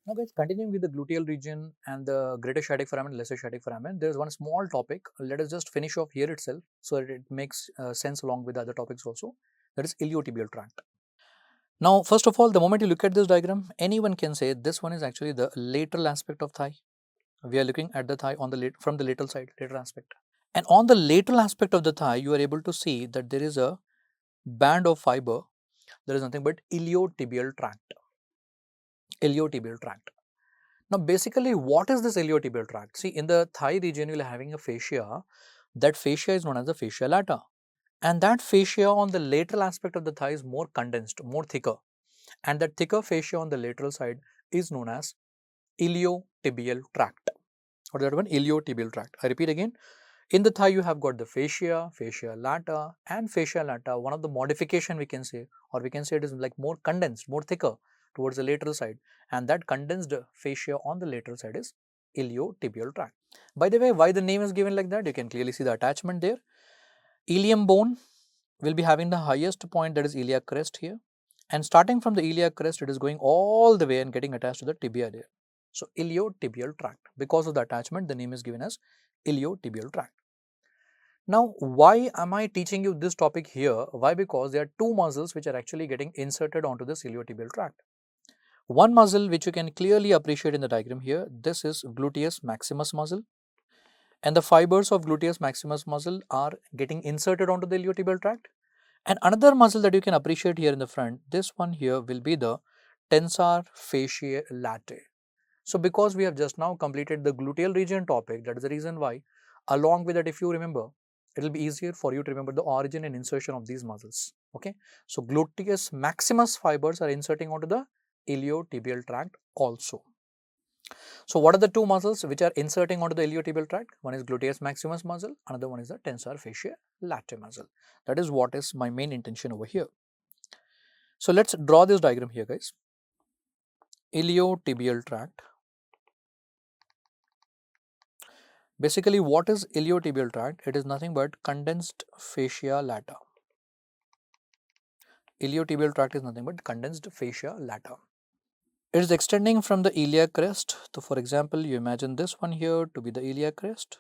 Now guys, continuing with the gluteal region and the greater sciatic foramen, lesser sciatic foramen, there is one small topic. Let us just finish off here itself so that it makes sense along with the other topics also. That is iliotibial tract. Now, first of all, the moment you look at this diagram, anyone can say this one is actually the lateral aspect of thigh. We are looking at the thigh on the from the lateral side, lateral aspect. And on the lateral aspect of the thigh, you are able to see that there is a band of fiber. There is nothing but iliotibial tract. Iliotibial tract. Now, basically, what is this iliotibial tract? See, in the thigh region, you are having a fascia. That fascia is known as the fascia lata. And that fascia on the lateral aspect of the thigh is more condensed, more thicker. And that thicker fascia on the lateral side is known as iliotibial tract. What is that one? Iliotibial tract. I repeat again. In the thigh, you have got the fascia, fascia lata, and fascia lata. One of the modification we can say, or we can say it is like more condensed, more thicker towards the lateral side, and that condensed fascia on the lateral side is iliotibial tract. By the way, why the name is given like that? You can clearly see the attachment there. Ilium bone will be having the highest point, that is iliac crest here, and starting from the iliac crest, it is going all the way and getting attached to the tibia there. So iliotibial tract. Because of the attachment, the name is given as iliotibial tract. Now, why am I teaching you this topic here? Why? Because there are two muscles which are actually getting inserted onto the iliotibial tract. One muscle which you can clearly appreciate in the diagram here, this is gluteus maximus muscle, and the fibers of gluteus maximus muscle are getting inserted onto the iliotibial tract. And another muscle that you can appreciate here in the front, this one here will be the tensor fasciae latae. So, because we have just now completed the gluteal region topic, that is the reason why, along with that, if you remember, it will be easier for you to remember the origin and insertion of these muscles. Okay. So, gluteus maximus fibers are inserting onto the iliotibial tract also. So, what are the two muscles which are inserting onto the iliotibial tract? One is gluteus maximus muscle, another one is the tensor fasciae latae muscle. That is what is my main intention over here. So, let's draw this diagram here, guys. Iliotibial tract. Basically, what is iliotibial tract? It is nothing but condensed fascia lata. Iliotibial tract is nothing but condensed fascia lata. It is extending from the iliac crest. So, for example, you imagine this one here to be the iliac crest,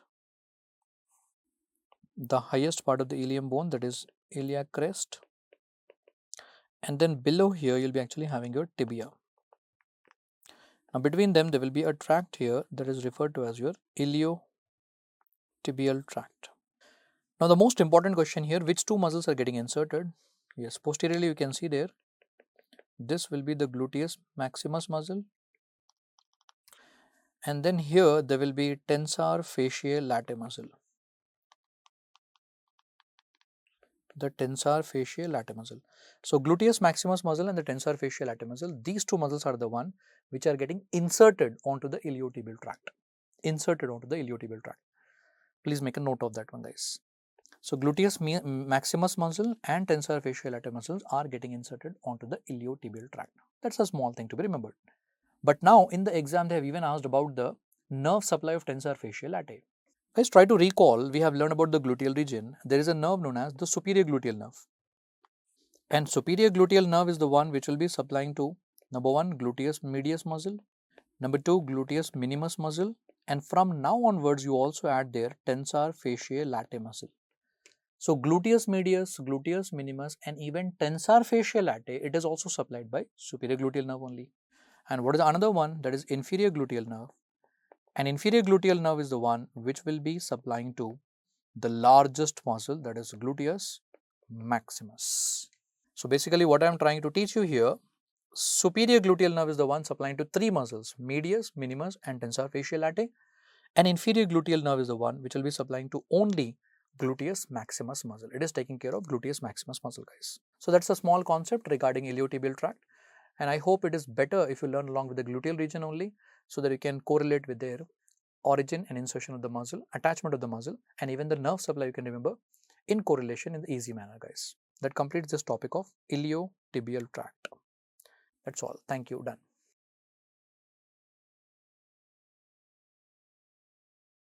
the highest part of the ilium bone, that is iliac crest, and then below here you'll be actually having your tibia. Now, between them there will be a tract here that is referred to as your iliotibial tract. Now, the most important question here, which two muscles are getting inserted? Yes, posteriorly you can see there, this will be the gluteus maximus muscle, and then here there will be tensor fasciae latae muscle. The tensor fasciae latae muscle. So, gluteus maximus muscle and the tensor fasciae latae muscle, these two muscles are the one which are getting inserted onto the iliotibial tract. Inserted onto the iliotibial tract. Please make a note of that one, guys. So, gluteus maximus muscle and tensor fasciae latae muscles are getting inserted onto the iliotibial tract. That's a small thing to be remembered. But now in the exam they have even asked about the nerve supply of tensor fasciae latae. Guys, try to recall, we have learned about the gluteal region. There is a nerve known as the superior gluteal nerve. And superior gluteal nerve is the one which will be supplying to number 1 gluteus medius muscle, number 2 gluteus minimus muscle, and from now onwards you also add there tensor fasciae latae muscle. So, gluteus medius, gluteus minimus, and even tensor fasciae latae, it is also supplied by superior gluteal nerve only. And what is another one? That is inferior gluteal nerve. And inferior gluteal nerve is the one which will be supplying to the largest muscle, that is gluteus maximus. So, basically what I am trying to teach you here, superior gluteal nerve is the one supplying to three muscles, medius, minimus, and tensor fasciae latae, and inferior gluteal nerve is the one which will be supplying to only gluteus maximus muscle. It is taking care of gluteus maximus muscle, guys. So, that's a small concept regarding iliotibial tract, and I hope it is better if you learn along with the gluteal region only, so that you can correlate with their origin and insertion of the muscle, attachment of the muscle, and even the nerve supply you can remember in correlation in the easy manner, guys. That completes this topic of iliotibial tract. That's all. Thank you. Done.